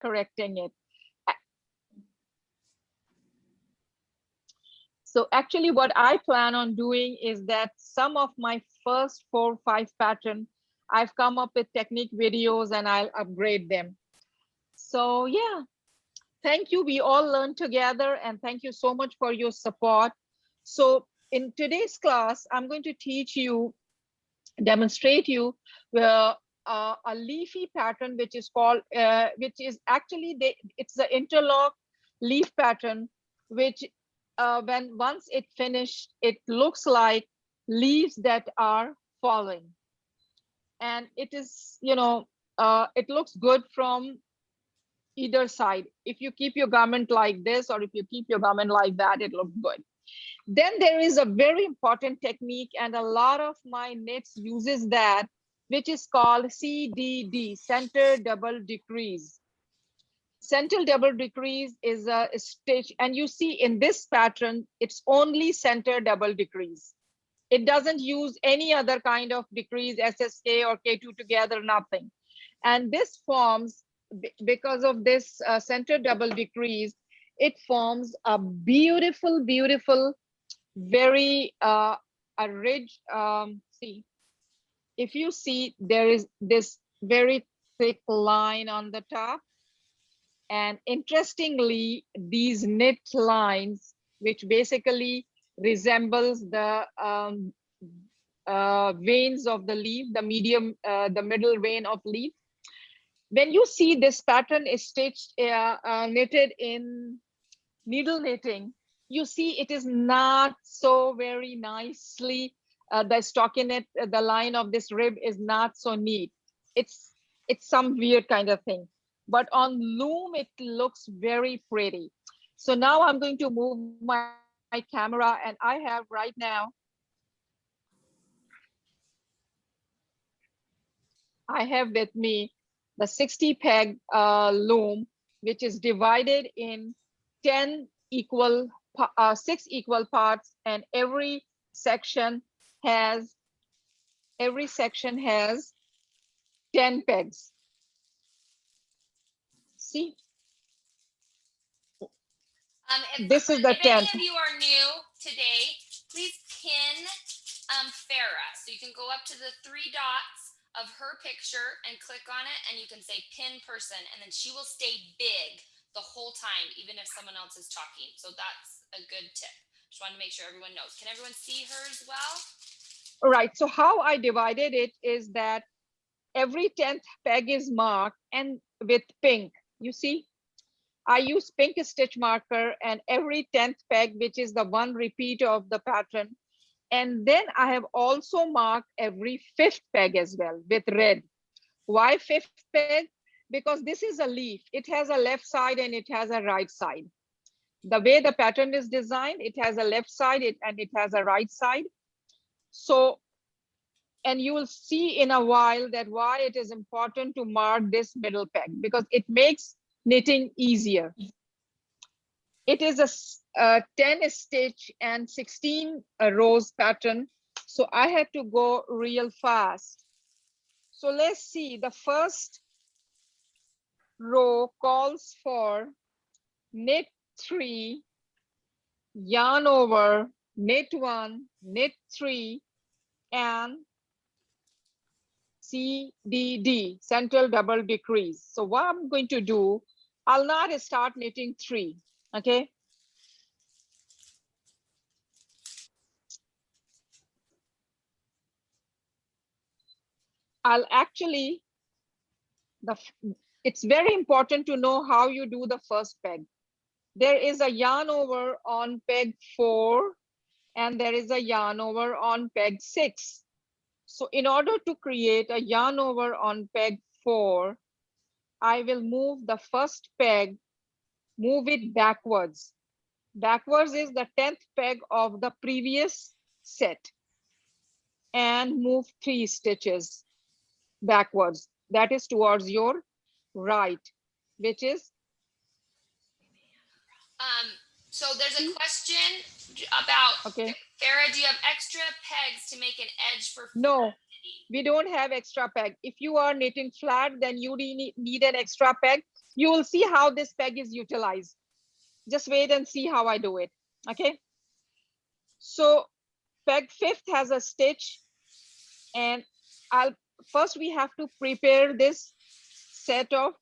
correcting it. So actually what I plan on doing is that some of my first 4 or 5 pattern, I've come up with technique videos and I'll upgrade them. So yeah, thank you. We all learned together and thank you so much for your support. So in today's class, I'm going to teach you, demonstrate you a leafy pattern, which is called, which is actually, it's the interlock leaf pattern, which when once it finished, it looks like leaves that are falling. And it is, it looks good from either side. If you keep your garment like this, or if you keep your garment like that, it looks good. Then there is a very important technique, and a lot of my knits uses that, which is called CDD, center double decrease. Center double decrease is a stitch, and you see in this pattern, it's only center double decrease. It doesn't use any other kind of decrease, SSK or K2 together, nothing. And this forms, because of this center double decrease, it forms a beautiful, beautiful, very a ridge. See, if you see, there is this very thick line on the top. And interestingly, these knit lines, which basically resembles the veins of the leaf, the middle vein of leaf. When you see this pattern is stitched, knitted in needle knitting, you see it is not so very nicely, the stockinette, the line of this rib is not so neat. It's some weird kind of thing. But on Loom, it looks very pretty. So now I'm going to move my camera, and I have right now, I have with me the 60 peg loom, which is divided in 10 equal, 6 equal parts, and every section has 10 pegs. See? This is the if any 10th. of you are new today, please pin Farah. So you can go up to the 3 dots of her picture and click on it, and you can say pin person, and then she will stay big the whole time, even if someone else is talking. So that's a good tip. Just want to make sure everyone knows. Can everyone see her as well? All right, so how I divided it is that every 10th peg is marked and with pink, you see? I use pink stitch marker, and every 10th peg, which is the one repeat of the pattern. And then I have also marked every 5th peg as well with red. Why 5th peg? Because this is a leaf. It has a left side and it has a right side. The way the pattern is designed, it has a left side and it has a right side. So, and you will see in a while that why it is important to mark this middle peg, because it makes knitting easier. It is a 10 stitch and 16 rows pattern. So I had to go real fast. So let's see, the first row calls for knit 3, yarn over, knit 1, knit 3, and CDD, central double decrease. So what I'm going to do, I'll not start knitting 3, okay? I'll actually, it's very important to know how you do the first peg. There is a yarn over on peg 4, and there is a yarn over on peg 6. So in order to create a yarn over on peg 4, I will move the first peg, move it backwards. Backwards is the 10th peg of the previous set, and move 3 stitches backwards. That is towards your right, which is. So there's a question about, okay, Farah, do you have extra pegs to make an edge for? No, we don't have extra peg. If you are knitting flat, then you need an extra peg. You will see how this peg is utilized. Just wait and see how I do it. Okay. So peg fifth has a stitch, and I'll first we have to prepare this set of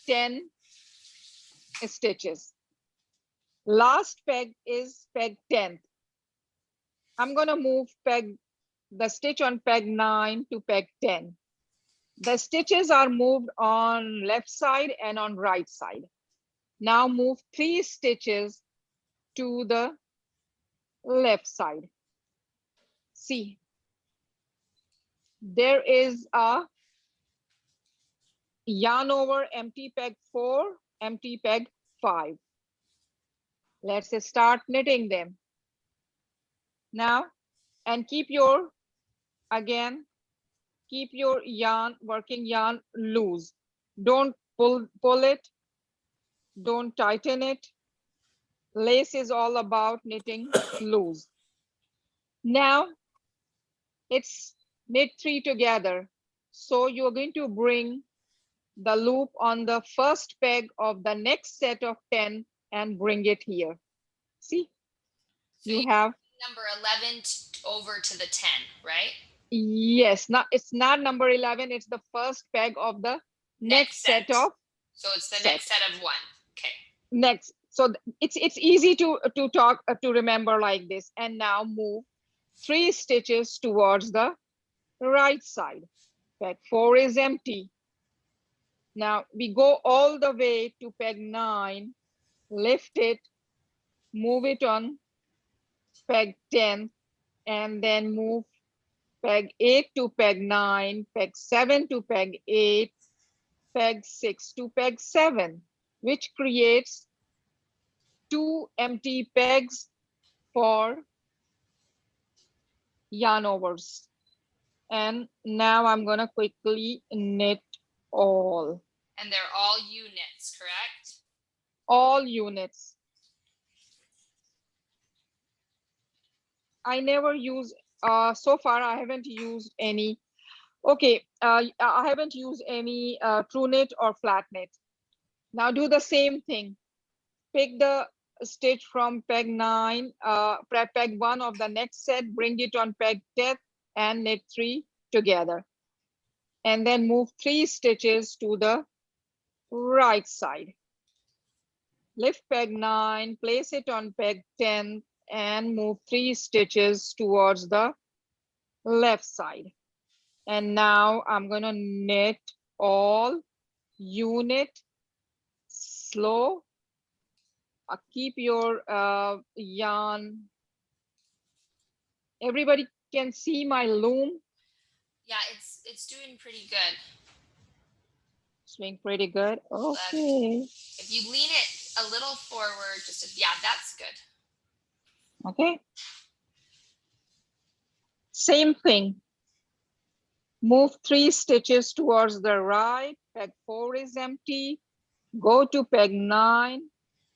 10 stitches. Last peg is peg 10th. I'm going to move the stitch on peg 9 to peg 10. The stitches are moved on left side and on right side. Now move 3 stitches to the left side. See, there is a yarn over empty peg 4, empty peg 5. Let's start knitting them now, and keep your yarn, working yarn loose. Don't pull it, don't tighten it. Lace is all about knitting loose. Now it's knit 3 together. So you're going to bring the loop on the first peg of the next set of 10 and bring it here. See, So you have number 11 over to the 10, right? Yes, it's not number 11, it's the first peg of the next set of. So it's the next set of 1. Okay. Next. So it's easy to remember like this. And now move 3 stitches towards the right side. Peg 4 is empty. Now we go all the way to peg 9, lift it, move it on peg 10, and then move peg 8 to peg 9, peg 7 to peg 8, peg 6 to peg 7, which creates 2 empty pegs for yarn overs. And now I'm going to quickly knit all. And they're all units, correct? All units. I never use, so far I haven't used any. Okay, I haven't used any true knit or flat knit. Now do the same thing. Pick the stitch from peg 9, peg 1 of the next set, bring it on peg 10 and knit 3 together. And then move 3 stitches to the right side. Lift peg 9, place it on peg 10 and move 3 stitches towards the left side. And now I'm going to knit all unit slow. Keep your yarn. Everybody can see my loom. Yeah, it's doing pretty good. It's doing pretty good. Okay. If you lean it a little forward, yeah, that's good. Okay. Same thing. Move 3 stitches towards the right. Peg 4 is empty. Go to peg 9.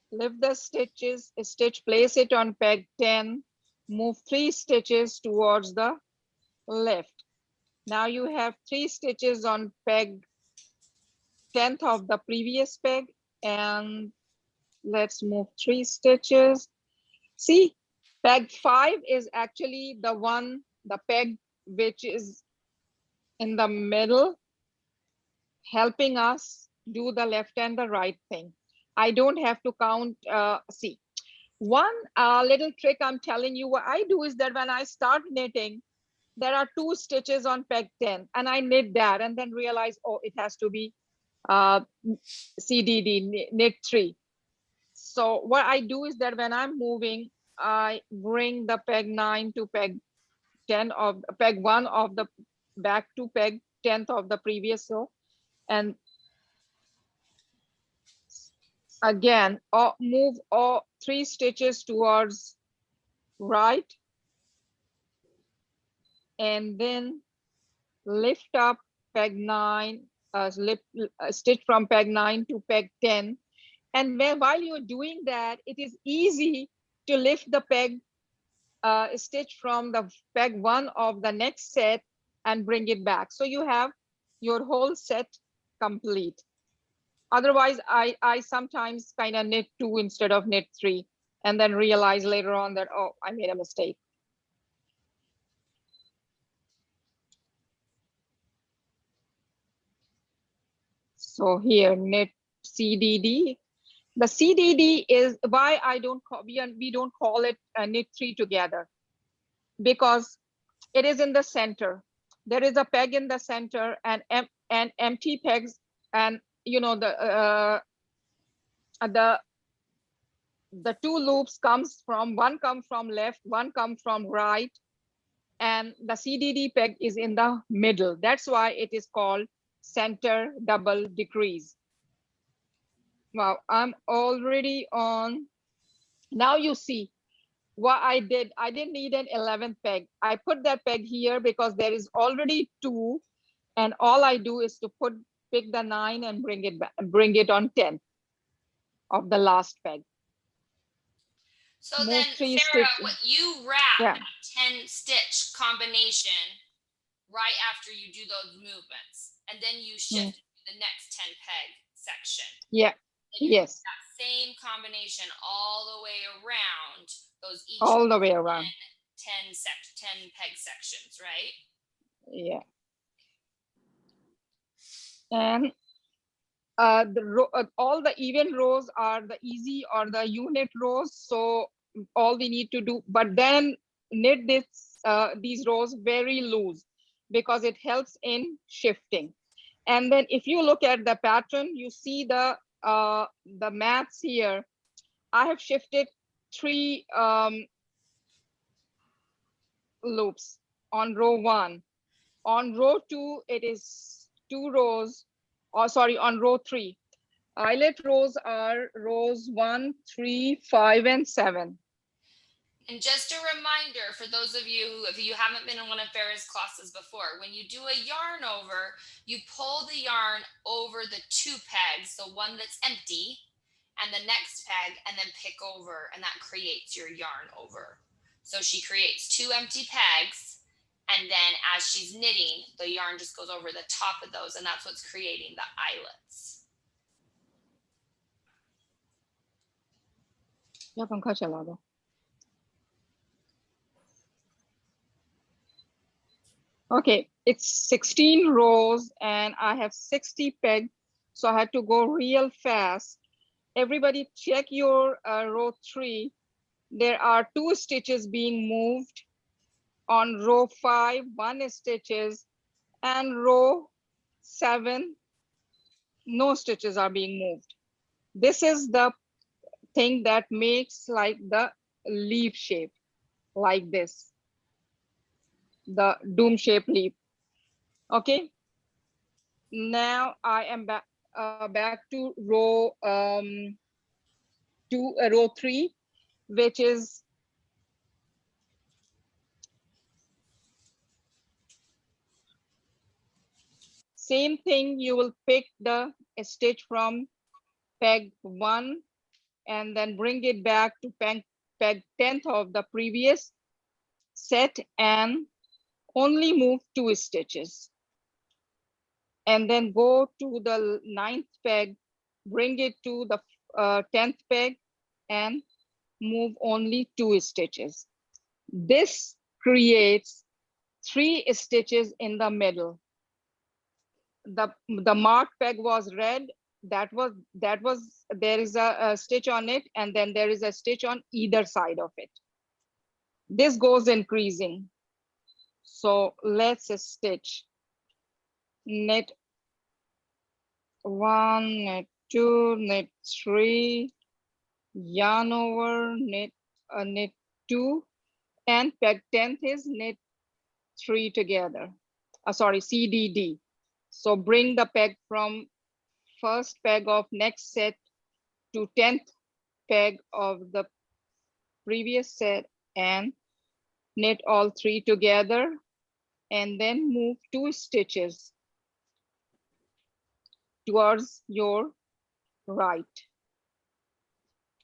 Lift the stitch, place it on peg 10. Move 3 stitches towards the left. Now you have 3 stitches on peg 10th of the previous peg, and let's move 3 stitches. See, peg 5 is actually the peg which is in the middle, helping us do the left and the right thing. I don't have to count. See, one little trick I'm telling you, what I do is that when I start knitting, there are 2 stitches on peg 10 and I knit that and then realize, oh, it has to be CDD, knit 3. So what I do is that when I'm moving, I bring the peg 9 to peg 10 of peg 1 of the back to peg 10th of the previous row, and again move all 3 stitches towards right, and then lift up peg 9, stitch from peg 9 to peg 10. And while you're doing that, it is easy to lift the peg stitch from the peg 1 of the next set and bring it back. So you have your whole set complete. Otherwise, I sometimes kind of knit 2 instead of knit 3, and then realize later on that, oh, I made a mistake. So here, knit CDD. The CDD is why I don't call, we don't call it knit 3 together, because it is in the center. There is a peg in the center and empty pegs, and you know the 2 loops one comes from left, one comes from right, and the CDD peg is in the middle. That's why it is called center double decrease. Wow, I'm already on. Now you see what I did. I didn't need an 11th peg. I put that peg here because there is already 2, and all I do is to pick the 9 and bring it back, bring it on 10th of the last peg. So Move then, 3 Farah, stitches. what you wrap Yeah. that 10 stitch combination right after you do those movements, and then you shift to the next 10 peg section. Yeah. Yes. That same combination all the way around those each All the way around. 10 peg sections, right? Yeah. And all the even rows are the easy or the unit rows. So all we need to do, but then knit these rows very loose because it helps in shifting. And then if you look at the pattern, you see the maths here. I have shifted 3 loops on row 1. On row 2, it is 2 rows, or sorry, on row 3. Eyelet rows are rows 1, 3, 5, and 7. And just a reminder for those of you who, if you haven't been in one of Farah's classes before, when you do a yarn over, you pull the yarn over the 2 pegs, so one that's empty, and the next peg, and then pick over, and that creates your yarn over. So she creates 2 empty pegs, and then as she's knitting, the yarn just goes over the top of those, and that's what's creating the eyelets. Okay, it's 16 rows and I have 60 pegs, so I had to go real fast. Everybody check your row 3. There are 2 stitches being moved. On row 5, 1 stitches, and row 7, no stitches are being moved. This is the thing that makes like the leaf shape, like this, the dome shape leaf. Okay, now I am back to row 3, which is same thing. You will pick the stitch from peg 1 and then bring it back to peg 10th of the previous set and only move 2 stitches. And then go to the 9th peg, bring it to the 10th peg and move only 2 stitches. This creates 3 stitches in the middle. The marked peg was red. That was there is a stitch on it, and then there is a stitch on either side of it. This goes increasing. So let's stitch. Knit 1, knit 2, knit 3, yarn over, knit 2, and peg 10th is knit 3 together. Sorry, CDD. So bring the peg from first peg of next set to 10th peg of the previous set and knit all 3 together and then move 2 stitches towards your right.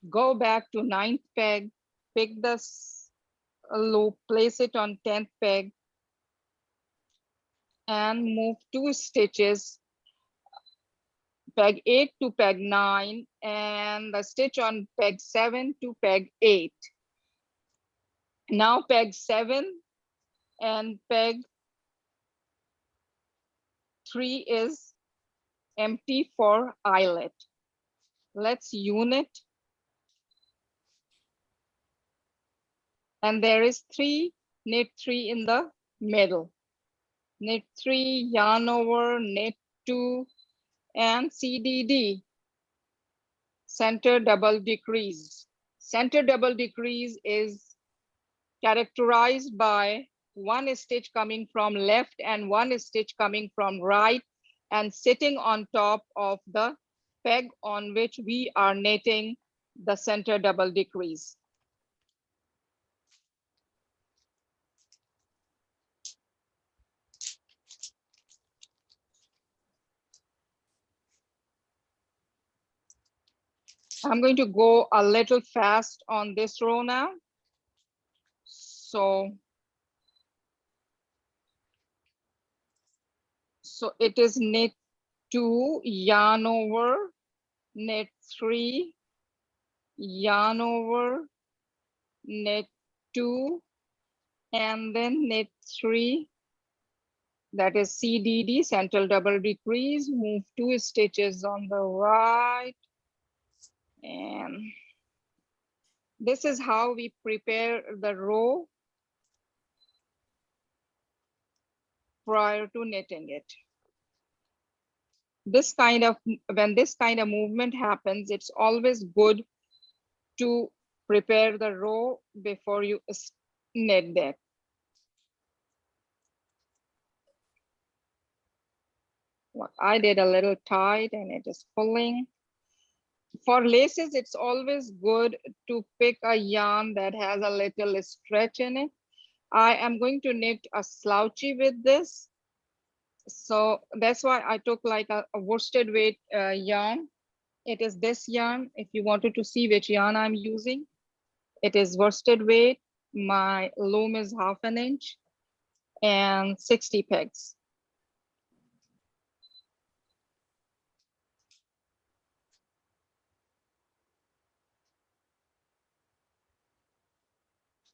Go back to 9th peg, pick the loop, place it on 10th peg and move 2 stitches peg 8 to peg 9 and the stitch on peg 7 to peg 8. Now peg 7 and peg 3 is empty for eyelet. Let's unit. And there is 3, knit 3 in the middle. Knit 3, yarn over, knit 2, and CDD, center double decrease. Center double decrease is characterized by 1 stitch coming from left and 1 stitch coming from right and sitting on top of the peg on which we are knitting the center double decrease. I'm going to go a little fast on this row now. So it is knit 2, yarn over, knit 3, yarn over, knit 2, and then knit 3. That is CDD, central double decrease, move 2 stitches on the right. And this is how we prepare the row prior to knitting it. This kind of, when this kind of movement happens, it's always good to prepare the row before you knit that. Well, I did a little tight and it is pulling. For laces, it's always good to pick a yarn that has a little stretch in it. I am going to knit a slouchy with this. So that's why I took like a worsted weight yarn. It is this yarn. If you wanted to see which yarn I'm using, it is worsted weight. My loom is 1/2 inch and 60 pegs.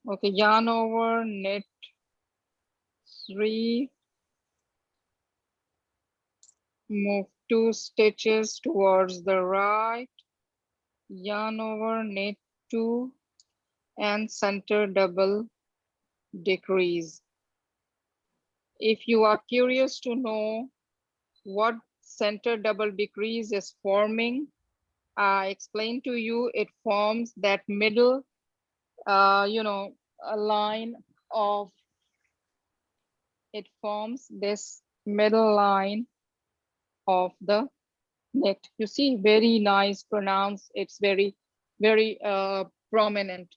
Okay, yarn over, knit 3, move 2 stitches towards the right, yarn over, knit 2, and center double decrease. If you are curious to know what center double decrease is forming, I explained to you, it forms that middle, a line of, it forms this middle line of the knit. You see, very nice, pronounced. It's very, very prominent.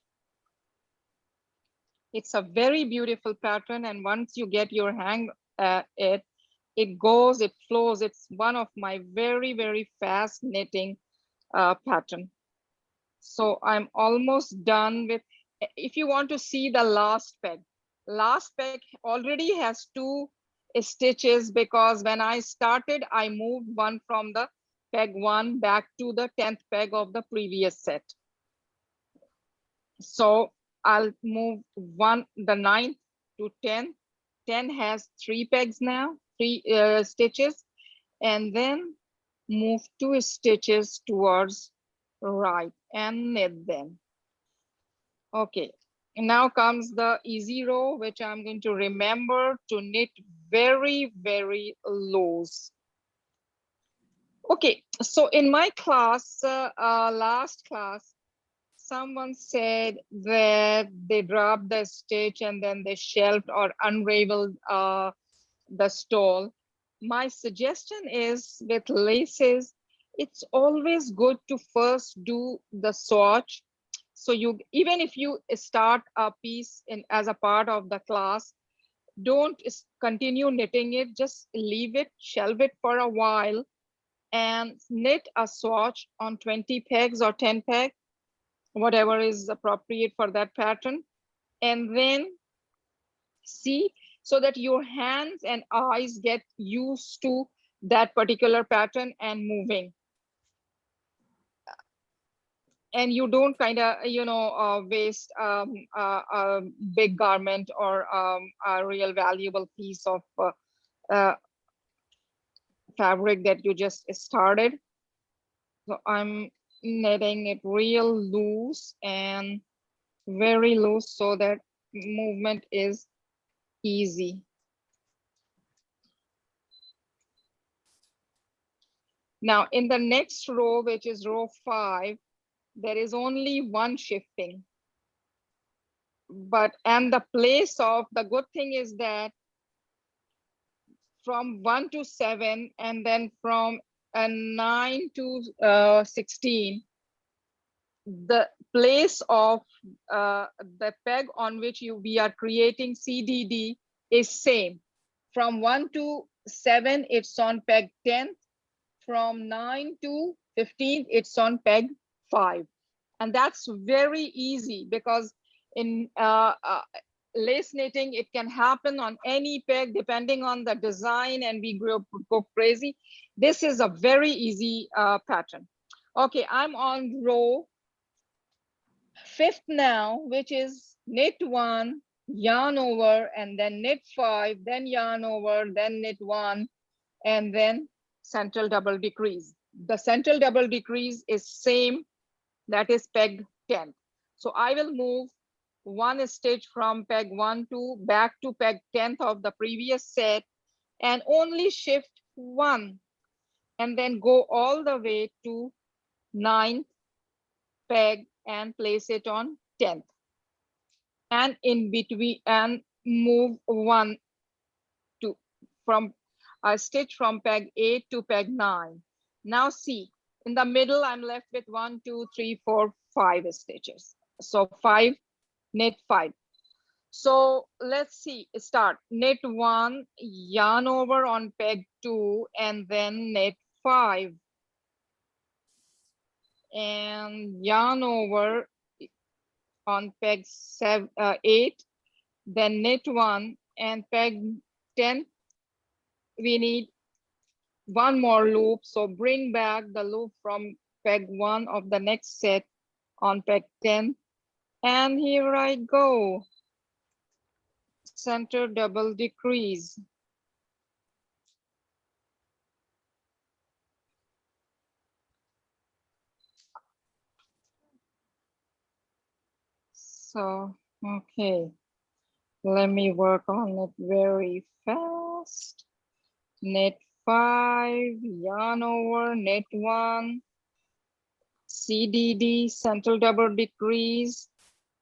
It's a very beautiful pattern. And once you get your hang at it, it goes, it flows. It's one of my very, very fast knitting pattern. So I'm almost done with, if you want to see the last peg already has 2 stitches because when I started, I moved one from the peg 1 back to the 10th peg of the previous set. So I'll move the 9th to 10. 10 has 3 pegs now, 3 stitches, and then move 2 stitches towards right and knit them. Okay, now comes the easy row, which I'm going to remember to knit very, very lows. Okay, so in my class, last class, someone said that they dropped the stitch and then they shelved or unraveled the stole. My suggestion is with laces, it's always good to first do the swatch. So you, even if you start a piece as a part of the class, don't continue knitting it, just leave it, shelve it for a while and knit a swatch on 20 pegs or 10 pegs, whatever is appropriate for that pattern. And then see, so that your hands and eyes get used to that particular pattern and moving. And you don't kind of, waste a big garment or a real valuable piece of uh, fabric that you just started. So I'm knitting it real loose and very loose so that movement is easy. Now in the next row, which is row 5, there is only one shifting. And the place of, the good thing is that from 1 to 7 and then from 9 to 16, the place of the peg on which we are creating CDD is same. From 1 to 7, it's on peg 10. From 9 to 15, it's on peg 5. And that's very easy because in lace knitting, it can happen on any peg depending on the design, and we go crazy. This is a very easy pattern. Okay, I'm on row 5th now, which is knit 1, yarn over, and then knit 5, then yarn over, then knit 1, and then central double decrease. The central double decrease is same, that is peg 10. So I will move one stitch from peg 1 to back to peg 10th of the previous set and only shift 1 and then go all the way to 9th peg and place it on 10th, and in between and move 1 to from a stitch from peg 8 to peg 9. Now see, in the middle I'm left with 1 2 3 4 5 stitches. So 5, knit 5. So let's see, start knit 1, yarn over on peg 2, and then knit 5 and yarn over on peg 8, then knit 1, and peg 10 we need one more loop. So bring back the loop from peg 1 of the next set on peg 10, and here I go. Center double decrease. So, okay, let me work on it very fast. Knit 5, yarn over, knit 1, CDD, central double decrease,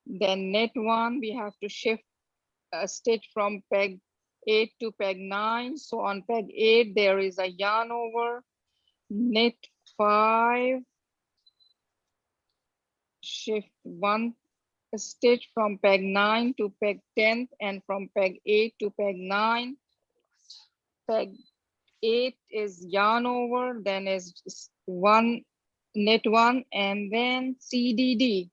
then knit 1. We have to shift a stitch from peg 8 to peg 9. So on peg 8, there is a yarn over, knit 5, shift 1 stitch from peg 9 to peg 10, and from peg 8 to peg 9. Peg 8 is yarn over, then is 1, knit 1, and then CDD.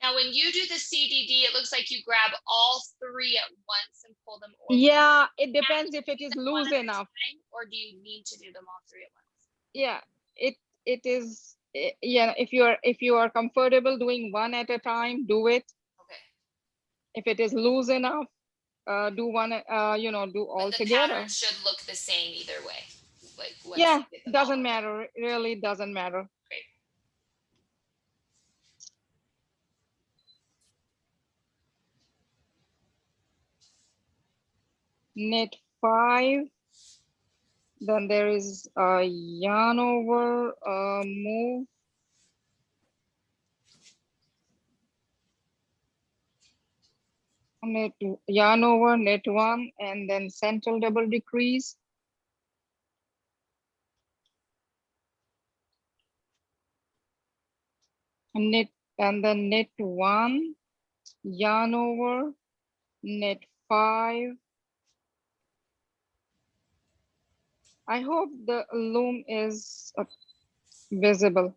Now, when you do the CDD, it looks like you grab all 3 at once and pull them over. Yeah, it depends if it is loose enough. Or do you need to do them all 3 at once? Yeah, it is. Yeah, if you are comfortable doing one at a time, do it. Okay. If it is loose enough, do one. Do all the together. pattern should look the same either way. Like yeah, doesn't matter. It really doesn't matter. Great. Knit 5. Then there is a yarn over, move. Knit, yarn over, knit 1, and then central double decrease. Knit, and then knit 1, yarn over, knit 5. I hope the loom is visible.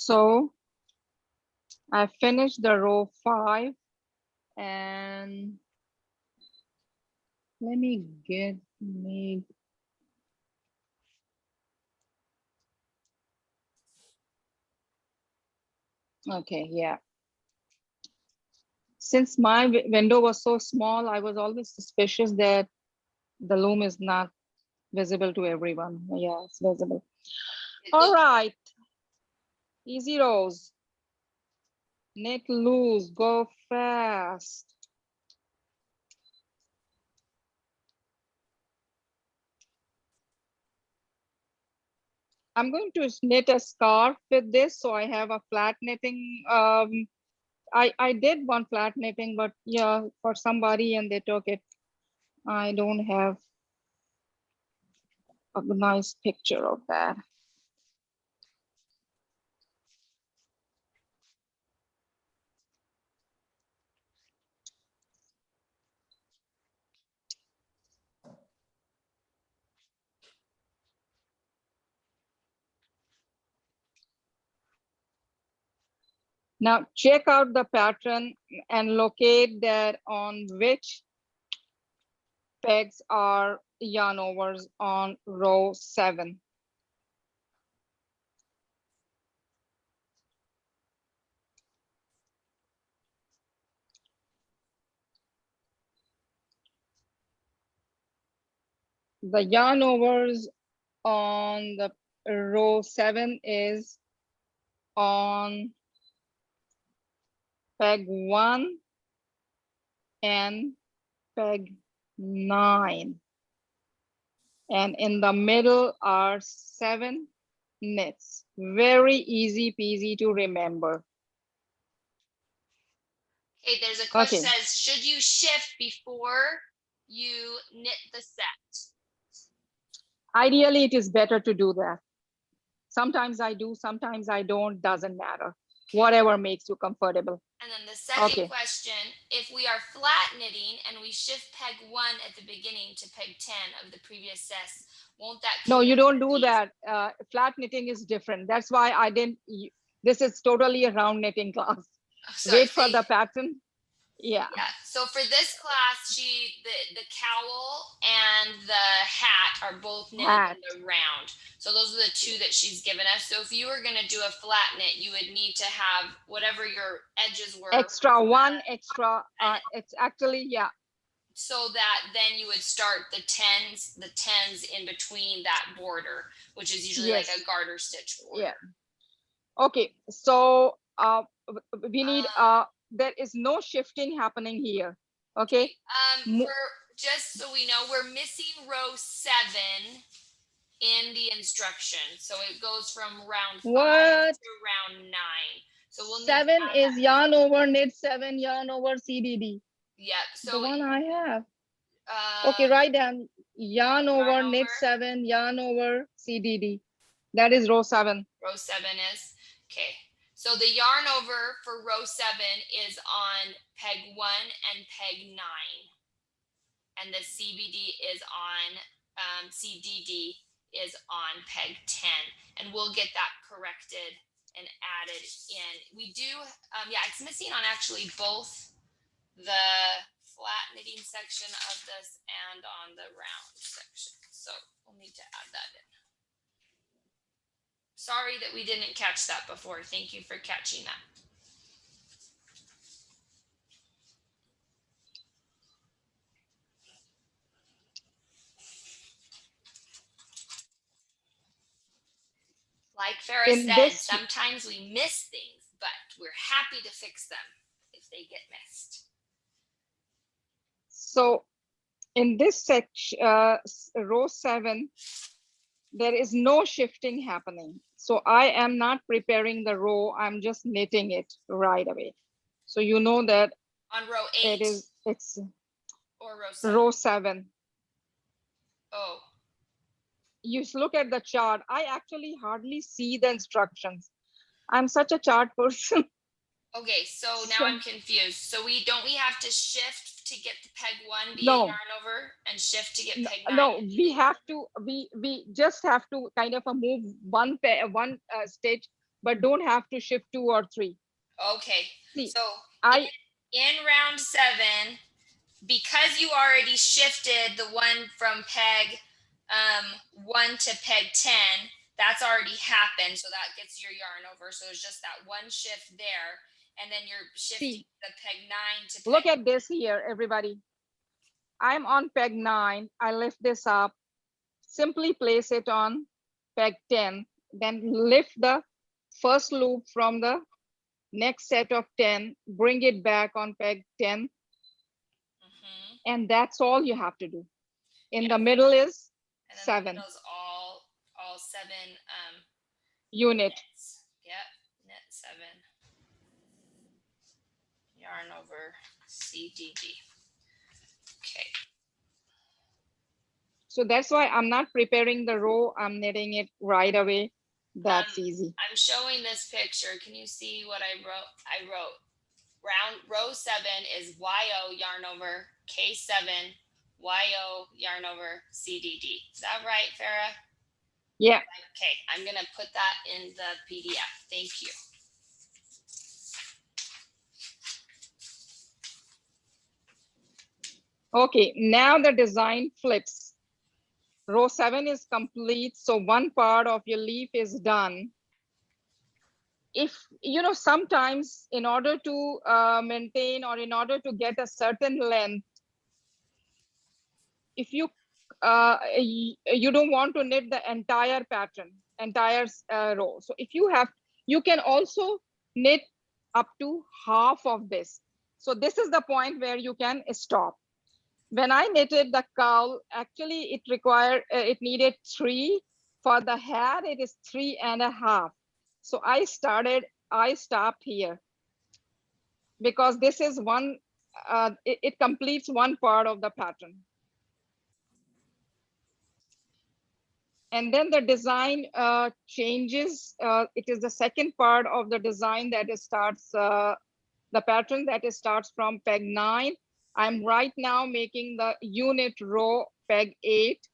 So I finished the row 5 and let me okay, yeah. Since my window was so small, I was always suspicious that the loom is not visible to everyone. Yeah, it's visible. All right, easy rows. Knit loose, go fast. I'm going to knit a scarf with this, so I have a flat knitting. I did one flat knitting, but yeah, for somebody and they took it. I don't have a nice picture of that. Now check out the pattern and locate that on which pegs are yarn overs on row 7. The yarn overs on the row 7 is on peg 1 and peg 9. And in the middle are 7 knits. Very easy peasy to remember. Okay, there's a question Okay. says, should you shift before you knit the set? Ideally, it is better to do that. Sometimes I do, sometimes I don't, doesn't matter. Whatever makes you comfortable. And then the second Okay. question, if we are flat knitting and we shift peg 1 at the beginning to peg 10 of the previous set, won't that No, you clear don't the do piece? that. Flat knitting is different. That's why I didn't. This is totally a round knitting class. Oh, sorry, Wait for the pattern. Yeah. Yeah. So for this class, the cowl and the hat are both knitted Hat. in the round. So those are the two that she's given us. So if you were going to do a flat knit, you would need to have whatever your edges were. Extra one extra. It's actually, yeah. So that then you would start the tens in between that border, which is usually like a garter stitch border. Yeah. Okay. So we need there is no shifting happening here. Okay. For just so we know, we're missing row 7 in the instruction. So it goes from round 5 to round 9. So we'll 7 is yarn over knit 7, yarn over CDD. Yep. So the one I have. Okay, write down yarn over knit 7, yarn over CDD. That is row 7. Row 7 is okay. So the yarn over for row 7 is on peg 1 and peg 9. And the CBD is on CDD is on peg 10. And we'll get that corrected and added in. We do, yeah, it's missing on actually both the flat knitting section of this and on the round section. So we'll need to add that in. Sorry that we didn't catch that before. Thank you for catching that. Like Farah said, sometimes we miss things, but we're happy to fix them if they get missed. So in this section, row 7, there is no shifting happening. So I am not preparing the row. I'm just knitting it right away. So you know that on row 8, it's or row 7. Row 7. Oh. You look at the chart. I actually hardly see the instructions. I'm such a chart person. Okay, so now I'm confused. So we have to shift to get the peg 1 be no. a yarn over and shift to get peg 9? No, we have to, we just have to kind of move one stitch but don't have to shift 2 or 3. Okay. See, So I in round 7, because you already shifted the one from peg 1 to peg 10, that's already happened. So that gets your yarn over. So there's just that one shift there. And then you're shifting see, the peg 9 to peg. look at this here, everybody. I'm on peg 9. I lift this up, simply place it on peg 10, then lift the first loop from the next set of 10, bring it back on peg 10, and that's all you have to do. In the middle is 7 all 7 unit. knits. Yep, knit 7 yarn over CDD. Okay. So that's why I'm not preparing the row, I'm knitting it right away. That's easy. I'm showing this picture. Can you see what I wrote? I wrote row 7 is YO yarn over K7 YO yarn over CDD. Is that right, Farah? Yeah. Okay, I'm gonna put that in the PDF. Thank you. Okay, now the design flips. Row 7 is complete, so one part of your leaf is done. If you know, sometimes in order to maintain or in order to get a certain length, if you don't want to knit the entire pattern, entire row, so if you have, you can also knit up to half of this. So this is the point where you can stop. When I knitted the cowl, actually it needed 3. For the hat, it is 3.5. So I stopped here because this is one, it completes one part of the pattern. And then the design changes. It is the second part of the design that starts, the pattern that starts from peg 9. I'm right now making the unit row peg 8.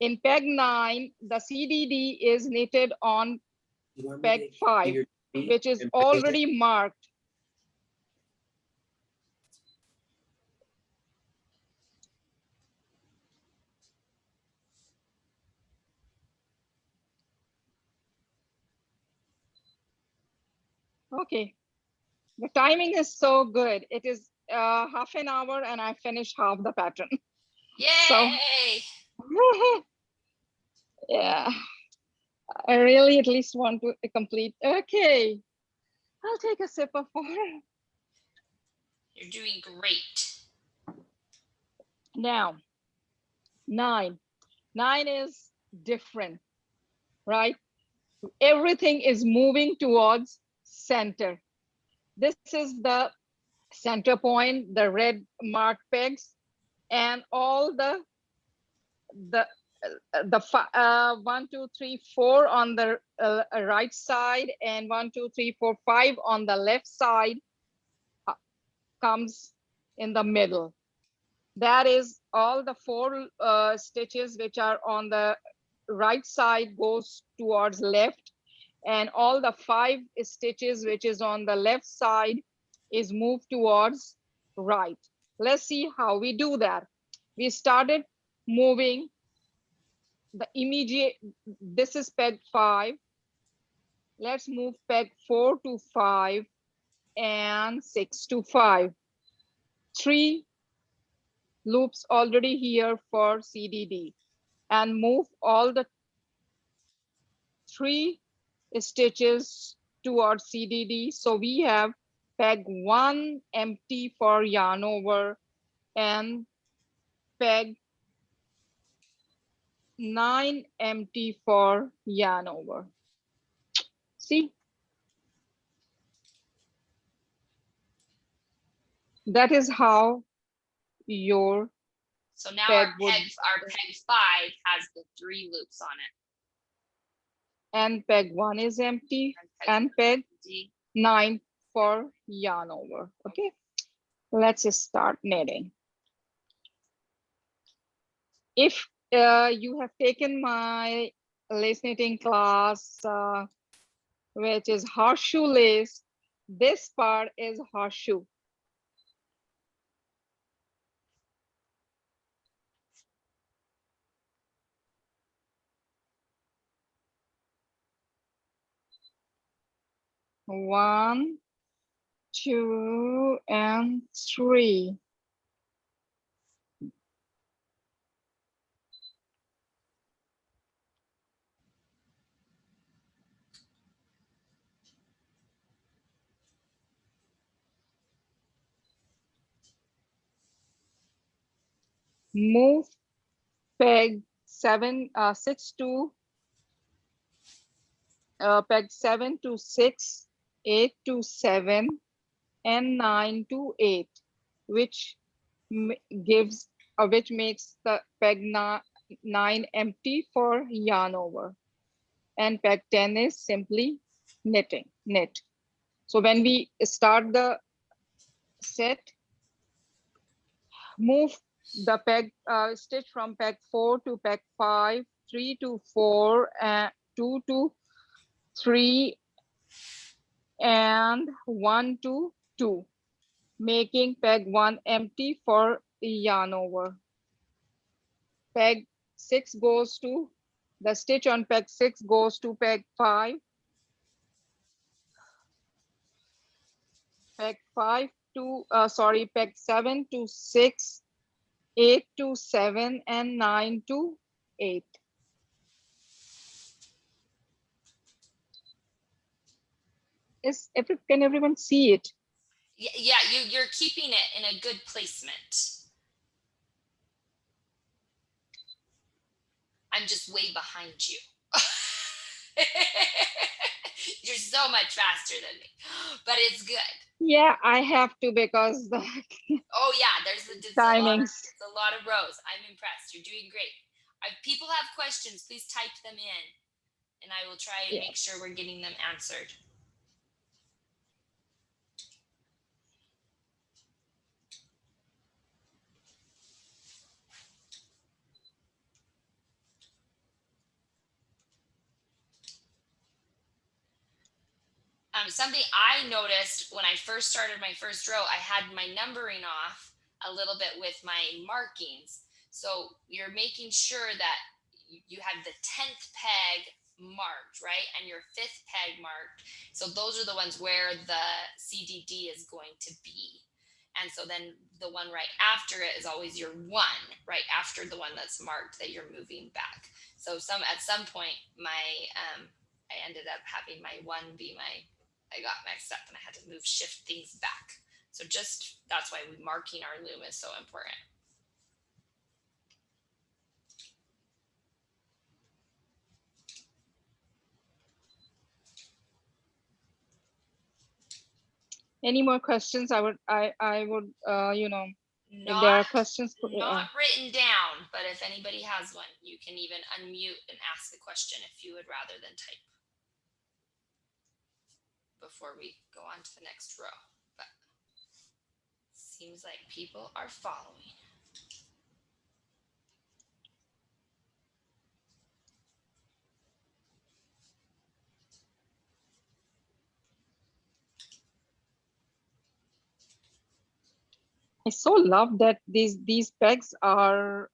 In peg 9, the CDD is knitted on peg 5, which is already marked. Okay, the timing is so good. It is half an hour and I finished half the pattern. Yay! So, yeah, I really at least want to complete. Okay, I'll take a sip of water. You're doing great. Now, 9. 9 is different, right? Everything is moving towards center. This is the center point, the red marked pegs, and all the 1, 2, 3, 4 on the right side, and 1, 2, 3, 4, 5 on the left side comes in the middle. That is all the 4 stitches which are on the right side goes towards left, and all the 5 stitches which is on the left side is moved towards right. Let's see how we do that. We started moving the immediate, this is peg 5. Let's move peg 4 to 5 and 6 to 5. 3 loops already here for CDD, and move all the 3 stitches towards CDD. So we have peg 1 empty for yarn over and peg 9 empty for yarn over. See, that is how your So now peg our peg 5 has the 3 loops on it. And peg 1 is empty, and peg 9 for yarn over. Okay, let's start knitting. If you have taken my lace knitting class which is horseshoe lace. This part is horseshoe. One, two, and three. Move peg 6 to peg 7 to 6, 8 to 7, and 9 to 8, which gives which makes the peg 9 empty for yarn over, and peg 10 is simply knit. So when we start the set, move the peg stitch from peg 4 to peg 5, 3 to 4, and 2 to 3, and 1 to 2, making peg 1 empty for yarn over. Peg 6 goes to, the stitch on peg 6 goes to peg 5, peg 5 to, peg 7 to 6, 8 to 7, and 9 to 8. Can everyone see it? Yeah, you're keeping it in a good placement. I'm just way behind you. You're so much faster than me, but it's good. Yeah, I have to because the Oh yeah, there's timings. a lot of rows. I'm impressed. You're doing great. If people have questions, please type them in, and I will try and make sure we're getting them answered. Something I noticed when I first started my first row, I had my numbering off a little bit with my markings. So you're making sure that you have the 10th peg marked, right? And your 5th peg marked. So those are the ones where the CDD is going to be. And so then the one right after it is always your 1, right after the one that's marked that you're moving back. So at some point, I ended up having my 1 be I got mixed up and I had to shift things back. So that's why marking our loom is so important. Any more questions? I would, if there are questions. Not written down, but if anybody has one, you can even unmute and ask the question if you would rather than type before we go on to the next row. But seems like people are following. I so love that these pegs are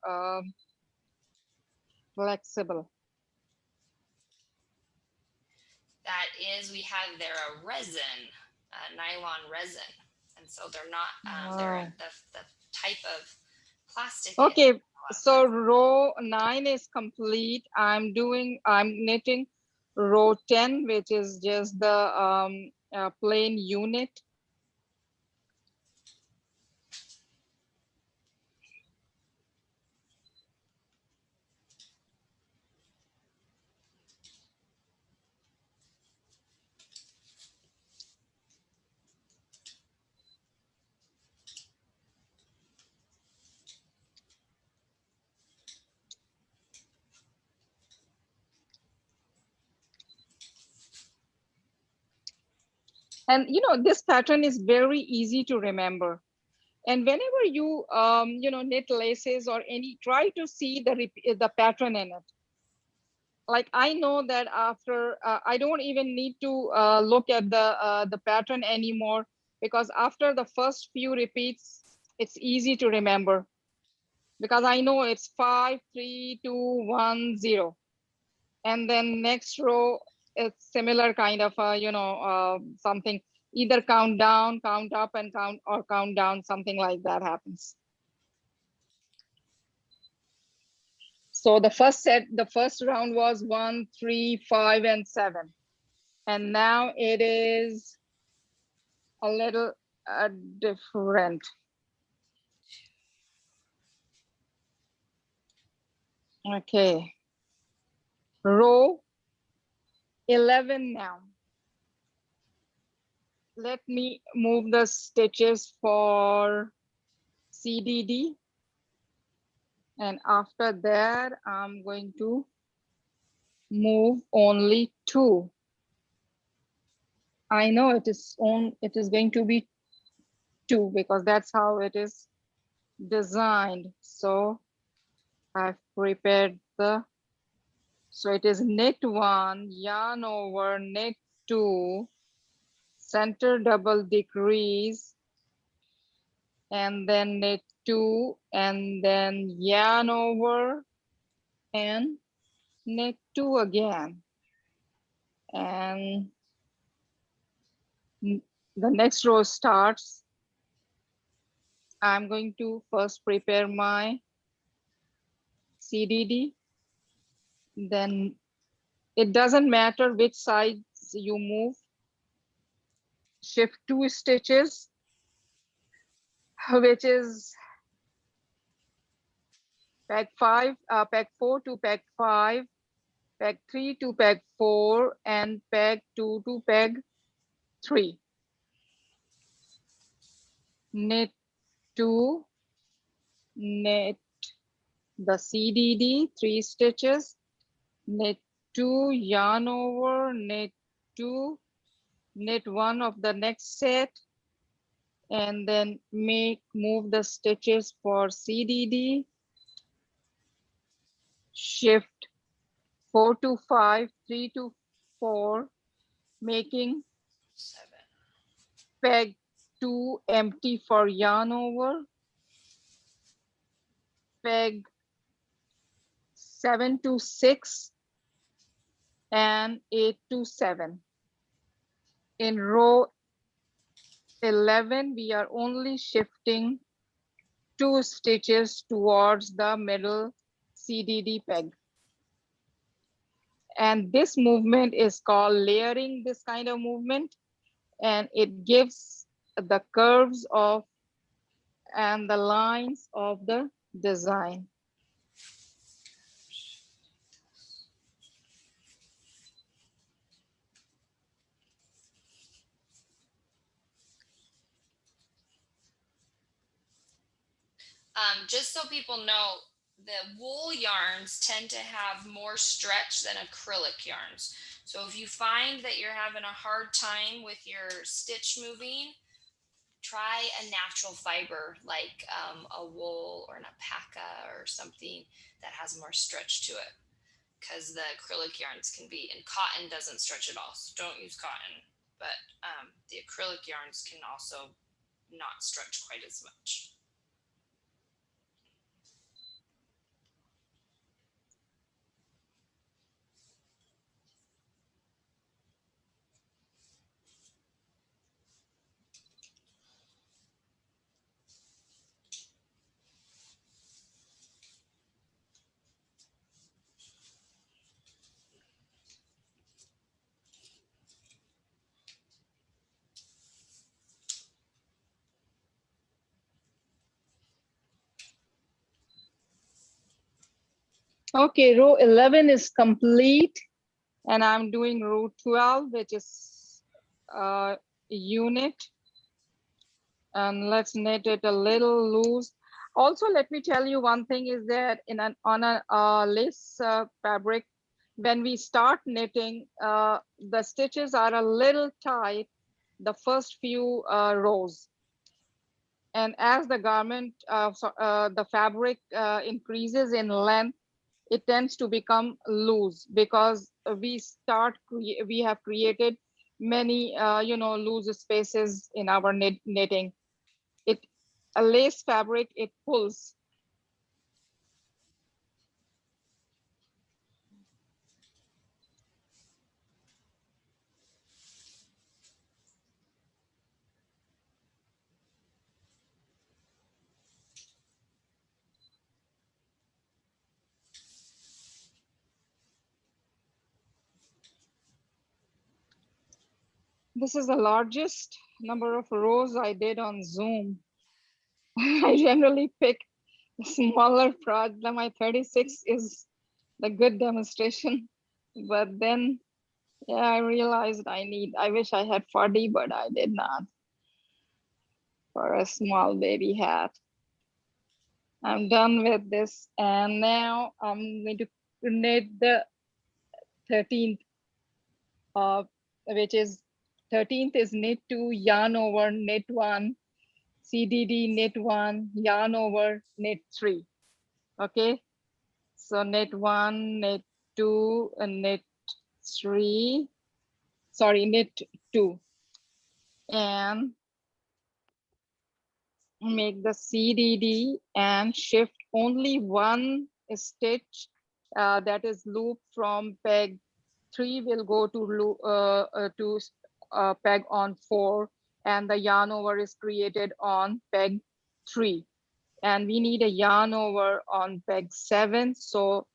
flexible. That is, we have a resin, nylon resin, and so they're not. They're the type of plastic. Okay, so row 9 is complete. I'm knitting row 10, which is just the plain unit. And this pattern is very easy to remember. And whenever you knit laces or try to see the pattern in it. like I know that after I don't even need to look at the pattern anymore, because after the first few repeats, it's easy to remember, because I know it's 5, 3, 2, 1, 0. And then next row, it's similar kind of, something, either count down, count up, and count, or count down, something like that happens. So the first round was 1, 3, 5, and 7. And now it is a little different. Okay, row 11 now. Let me move the stitches for CDD. And after that, I'm going to move only 2. I know it is going to be 2 because that's how it is designed. So I've prepared so it is knit 1, yarn over, knit 2, center double decrease, and then knit 2, and then yarn over and knit 2 again. And the next row starts. I'm going to first prepare my CDD. Then it doesn't matter which sides you move. Shift 2 stitches, which is peg 5, peg 4 to peg 5, peg 3 to peg 4, and peg 2 to peg 3. Knit 2, knit the CDD 3 stitches, knit 2, yarn over, knit 2, knit 1 of the next set, and then move the stitches for CDD, shift 4 to 5, 3 to 4, making 7. peg 2 empty for yarn over, peg 7 to 6, and 8 to 7. In row 11, we are only shifting 2 stitches towards the middle CDD peg. And this movement is called layering, this kind of movement, and it gives the curves of and the lines of the design. Just so people know, the wool yarns tend to have more stretch than acrylic yarns. So if you find that you're having a hard time with your stitch moving, try a natural fiber like a wool or an alpaca or something that has more stretch to it, because the acrylic yarns can be, and cotton doesn't stretch at all, so don't use cotton, but the acrylic yarns can also not stretch quite as much. Okay, row 11 is complete, and I'm doing row 12, which is unit. And let's knit it a little loose. Also, let me tell you one thing is that on a lace fabric, when we start knitting, the stitches are a little tight the first few rows. And as the garment, the fabric increases in length, it tends to become loose because we have created many loose spaces in our knitting. It A lace fabric, it pulls. This is the largest number of rows I did on Zoom. I generally pick smaller project. My 36 is the good demonstration. But then, yeah, I realized I wish I had 40, but I did not for a small baby hat. I'm done with this. And now I'm going to knit the 13th, which is 13th is knit 2, yarn over, knit 1, CDD, knit 1, yarn over, knit 3. Okay. So knit 1, knit 2, and knit 3. Sorry, knit 2. And make the CDD and shift only one stitch that is loop from peg 3 will go to peg on 4, and the yarn over is created on peg 3, and we need a yarn over on peg 7, so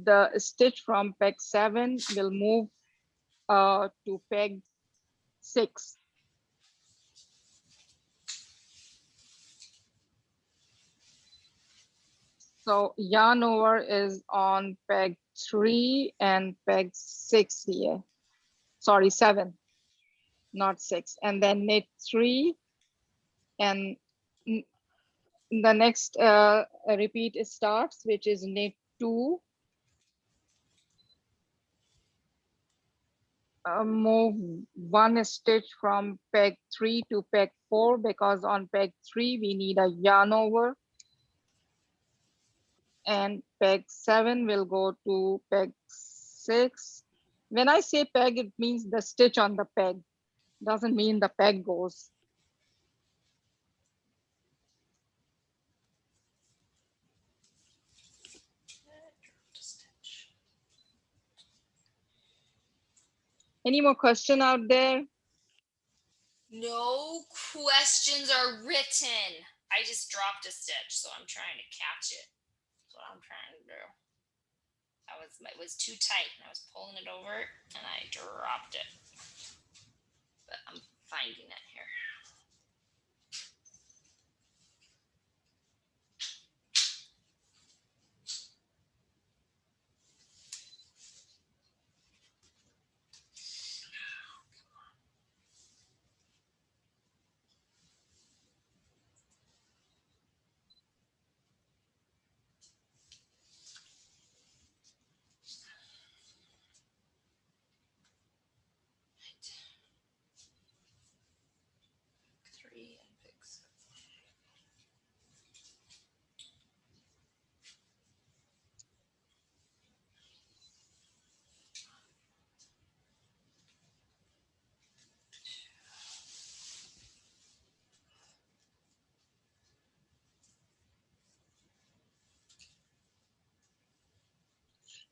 the stitch from peg 7 will move to peg 6. So yarn over is on peg 3 and peg 6 here. Sorry, 7, not 6. And then knit 3, and the next repeat starts, which is knit 2. Move one stitch from peg 3 to peg 4, because on peg 3 we need a yarn over, and peg 7 will go to peg 6. When I say peg, it means the stitch on the peg, doesn't mean the peg goes. Any more question out there? No questions are written. I just dropped a stitch, so I'm trying to catch it. That's what I'm trying to do. It was too tight, and I was pulling it over, and I dropped it. But I'm finding it here. Three and picks.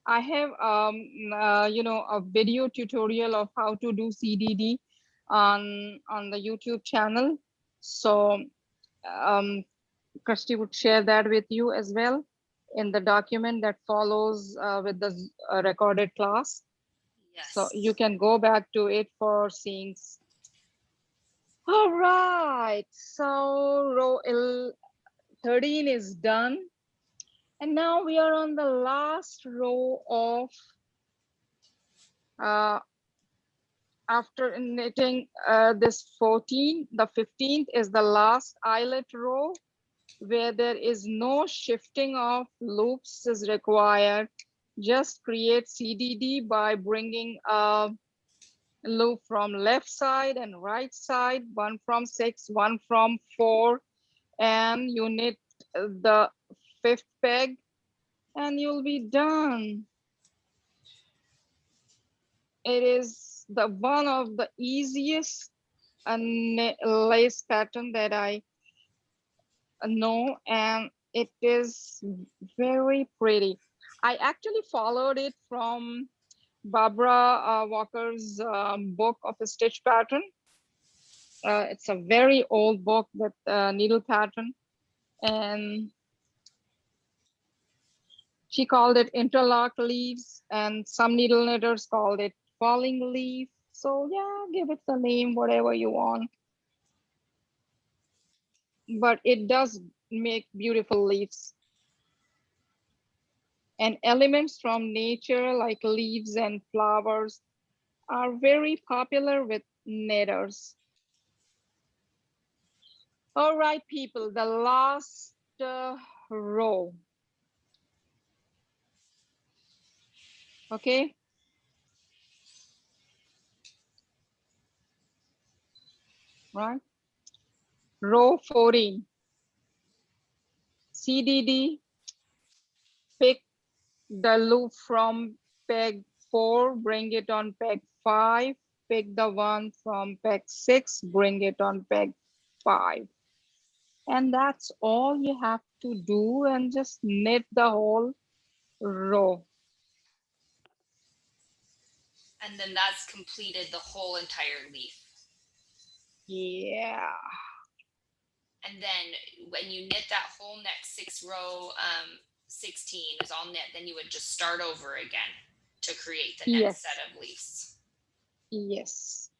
I have a video tutorial of how to do CDD on the YouTube channel. So Kirsty would share that with you as well in the document that follows with the recorded class. Yes. So you can go back to it for seeing. All right, so row 13 is done. And now we are on the last row of, after knitting this 14, the 15th is the last eyelet row where there is no shifting of loops is required. Just create CDD by bringing a loop from left side and right side, one from 6, one from 4, and you knit the 5th peg and you'll be done. It is the one of the easiest lace pattern that I know, and it is very pretty. I actually followed it from Barbara Walker's book of a stitch pattern. It's a very old book with needle pattern, and she called it interlock leaves, and some needle knitters called it falling leaf. So yeah, give it the name whatever you want, but it does make beautiful leaves. And elements from nature like leaves and flowers are very popular with knitters. All right, people, the last row. Okay, right? Row 14. CDD, pick the loop from peg 4, bring it on peg 5. Pick the one from peg 6, bring it on peg 5. And that's all you have to do, and just knit the whole row. And then that's completed the whole entire leaf. Yeah. And then when you knit that whole next 6 row, 16 is all knit, then you would just start over again to create the next Yes. set of leaves. Yes.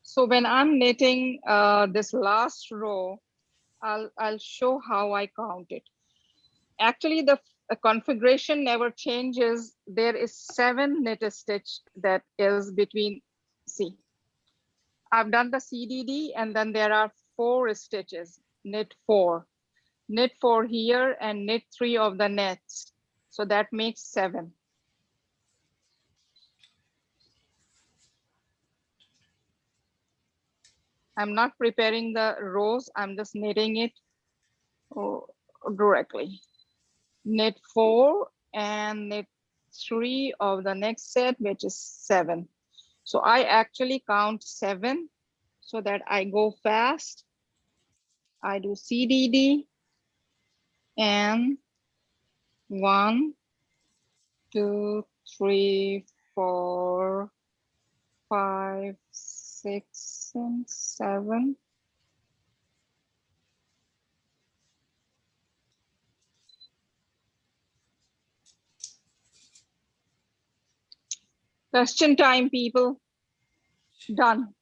So when I'm knitting this last row, I'll show how I count it. Actually, the configuration never changes. There is 7 knit stitch that is between. See, I've done the CDD, and then there are 4 stitches. Knit 4, knit 4 here, and knit 3 of the next. So that makes 7. I'm not preparing the rows. I'm just knitting it directly. Knit 4 and knit 3 of the next set, which is 7. So I actually count 7 so that I go fast. I do CDD and 1, 2, 3, 4, 5, 6, and 7. Question time, people. Done.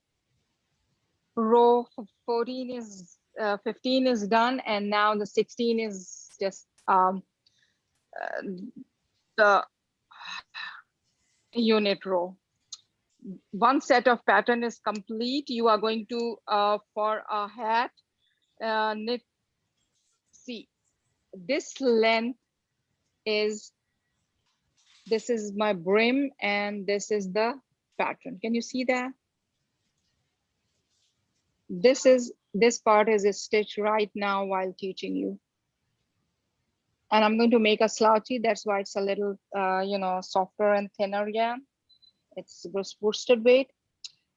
Row 14 is 15 is done, and now the 16 is just the unit row. One set of pattern is complete. You are going to for a hat knit. See, this length is, this is my brim, and this is the pattern. Can you see that? This part is a stitch right now while teaching you. And I'm going to make a slouchy. That's why it's a little, softer and thinner yarn. It's worsted weight.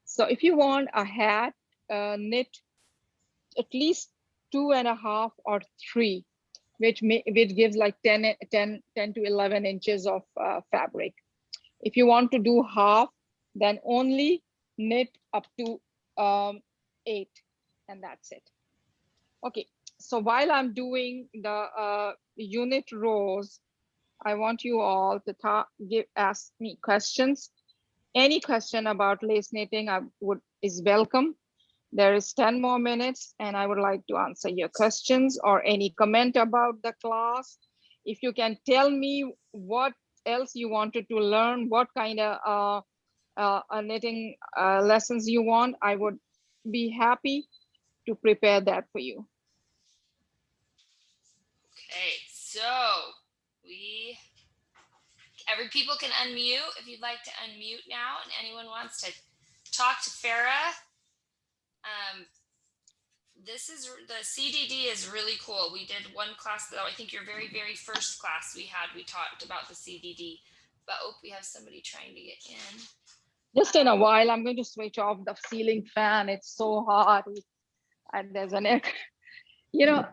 So if you want a hat, knit at least 2.5 or 3, which gives like 10 to 11 inches of fabric. If you want to do half, then only knit up to 8, and that's it. Okay, so while I'm doing the unit rows, I want you all to ask me questions. Any question about lace knitting is welcome. There is 10 more minutes, and I would like to answer your questions or any comment about the class. If you can tell me what else you wanted to learn, what kind of knitting lessons you want, I would be happy to prepare that for you. Okay, so every people can unmute if you'd like to unmute now, and anyone wants to talk to Farah. This is the CDD is really cool. We did one class though. I think your very, very first class we talked about the CDD. But oh, we have somebody trying to get in. Just in a while, I'm going to switch off the ceiling fan. It's so hot, and there's an air. You know.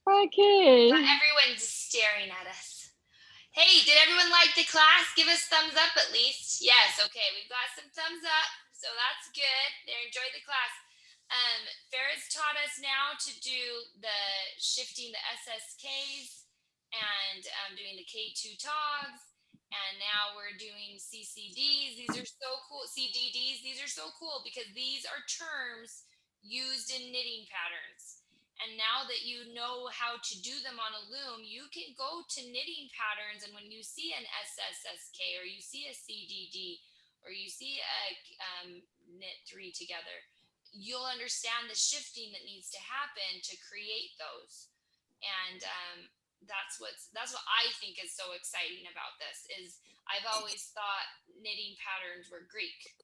Okay. Everyone's staring at us. Hey, did everyone like the class? Give us thumbs up at least. Yes, okay, we've got some thumbs up, so that's good. They enjoyed the class. Farah's taught us now to do the shifting the SSKs and doing the K2 togs. And now we're doing CCDs. These are so cool. CDDs, these are so cool because these are terms used in knitting patterns. And now that you know how to do them on a loom, you can go to knitting patterns. And when you see an SSSK or you see a CDD or you see a knit 3 together, you'll understand the shifting that needs to happen to create those. And that's what I think is so exciting about this is I've always thought knitting patterns were Greek.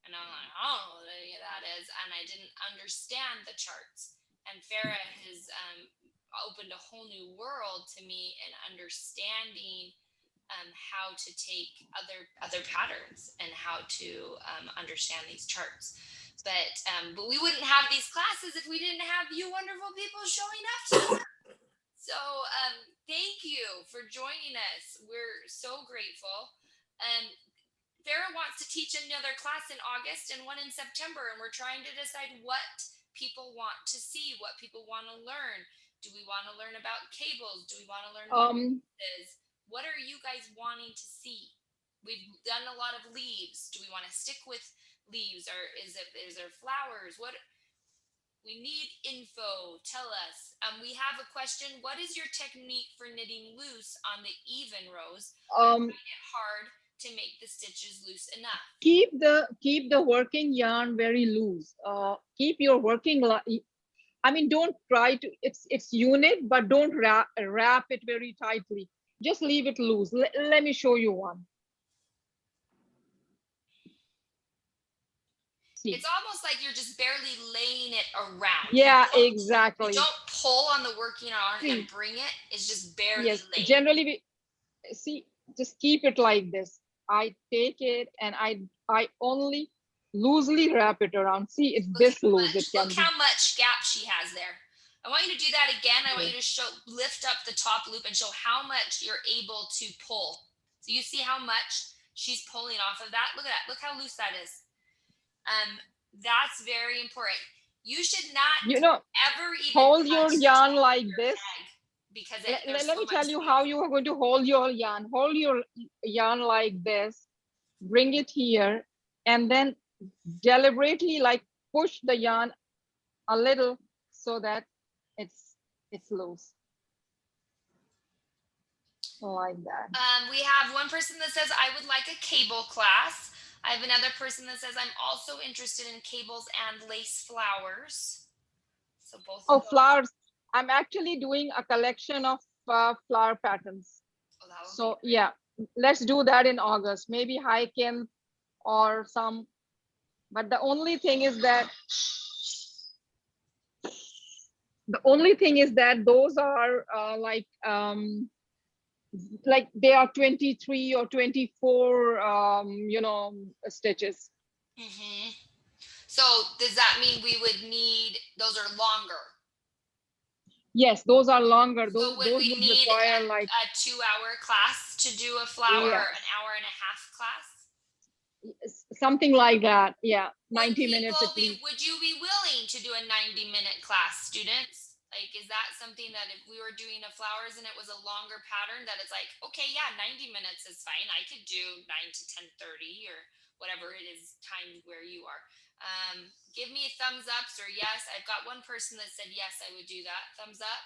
And I'm like, I don't know what any of that is. And I didn't understand the charts. And Farah has opened a whole new world to me in understanding how to take other patterns and how to understand these charts. But we wouldn't have these classes if we didn't have you wonderful people showing up to them. So thank you for joining us. We're so grateful. Farah wants to teach another class in August and one in September, and we're trying to decide what people want to see, what people want to learn. Do we want to learn about cables? Do we want to learn what are you guys wanting to see? We've done a lot of leaves. Do we want to stick with leaves, or is there flowers? What we need info. Tell us. We have a question. What is your technique for knitting loose on the even rows? I find it hard to make the stitches loose enough. Keep the working yarn very loose. Keep your working, I mean, don't try to, it's unit, but don't wrap it very tightly. Just leave it loose. Let me show you one. See. It's almost like you're just barely laying it around. Yeah, exactly. You don't pull on the working yarn and bring it. It's just barely laid. Generally, just keep it like this. I take it and I only loosely wrap it around. See, it's this loose. Look how much gap she has there. I want you to do that again. I want you to lift up the top loop and show how much you're able to pull. So you see how much she's pulling off of that. Look at that. Look how loose that is. That's very important. You should not ever even hold your yarn like this. Because let me tell you how you are going to hold your yarn. Hold your yarn like this, bring it here, and then deliberately like push the yarn a little so that it's loose. Like that. We have one person that says, I would like a cable class. I have another person that says, I'm also interested in cables and lace flowers. So both. Oh, flowers. I'm actually doing a collection of flower patterns. So yeah, let's do that in August. Maybe Haikin or some. But the only thing is that those are like they are 23 or 24 stitches. Mm-hmm. So does that mean we would need, those are longer? Yes, those are longer. So would we need a 2-hour class to do a flower, an hour and a half class? Something like that. Yeah, 90 minutes at least. Would you be willing to do a 90-minute class, students? Like, is that something that if we were doing a flowers and it was a longer pattern, that it's like, okay, yeah, 90 minutes is fine. I could do 9 to 10:30 or whatever it is time where you are. Give me thumbs ups or yes. I've got one person that said, yes, I would do that. Thumbs up.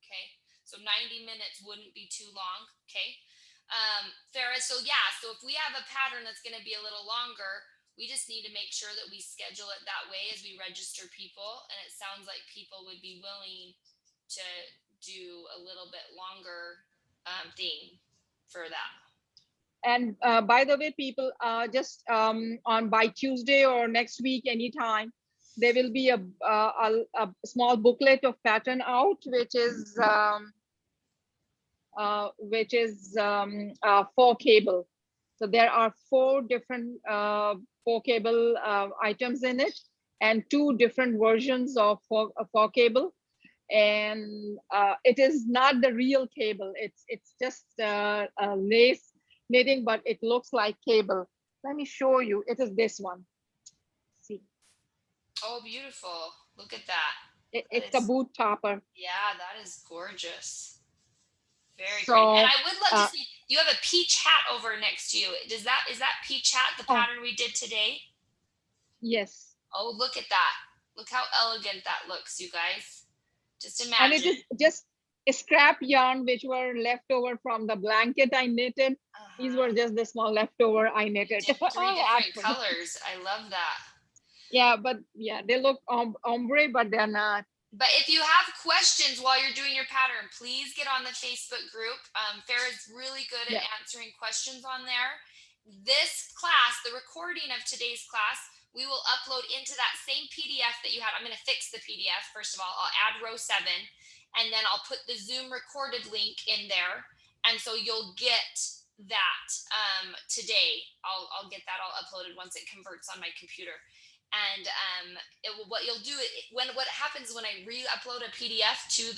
Okay. So 90 minutes wouldn't be too long. Okay. Farah, so yeah, so if we have a pattern that's going to be a little longer, we just need to make sure that we schedule it that way as we register people. And it sounds like people would be willing to do a little bit longer thing for that. And by the way, people, just on by Tuesday or next week, anytime, there will be a small booklet of pattern out, which is for cable. So there are four different for cable items in it, and two different versions of for cable. And it is not the real cable. It's just a lace knitting, but it looks like cable. Let me show you. It is this one. See, Oh, beautiful. Look at that. That it's a is, boot topper. yeah, that is gorgeous. Very pretty. And So I would love to uh, see, you have a peach hat over next to you. Is that peach hat the oh pattern we did today? yes, Oh, look at that. Look how elegant that looks, you guys. Just and it is imagine. just a scrap yarn which were left over from the blanket I knitted. These Uh-huh. were just the small leftover I You knitted. did three different Actually, colors. I love that. yeah, but yeah, they look ombre, but they're not. But if you have questions while you're doing your pattern, please get on the Facebook group. Farah's really good at Yeah. answering questions on there. This class, the recording of today's class, we will upload into that same PDF that you had. I'm going to fix the PDF. First of all, I'll add row 7, and then I'll put the Zoom recorded link in there. And so you'll get that today. I'll get that all uploaded once it converts on my computer. And what you'll do what happens when I re-upload a PDF to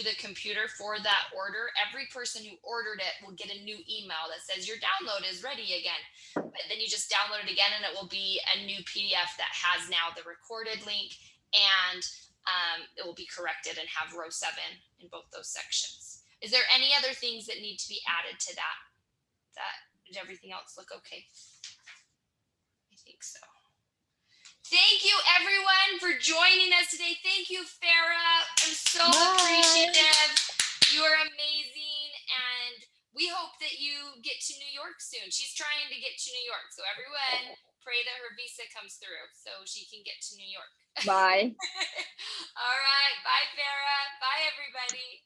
the computer for that order, every person who ordered it will get a new email that says your download is ready again. But then you just download it again, and it will be a new PDF that has now the recorded link, and it will be corrected and have row 7 in both those sections. Is there any other things that need to be added to that? Did everything else look okay? I think so. Thank you, everyone, for joining us today. Thank you, Farah. I'm so appreciative. You are amazing. And we hope that you get to New York soon. She's trying to get to New York. So, everyone, pray that her visa comes through so she can get to New York. Bye. All right. Bye, Farah. Bye, everybody.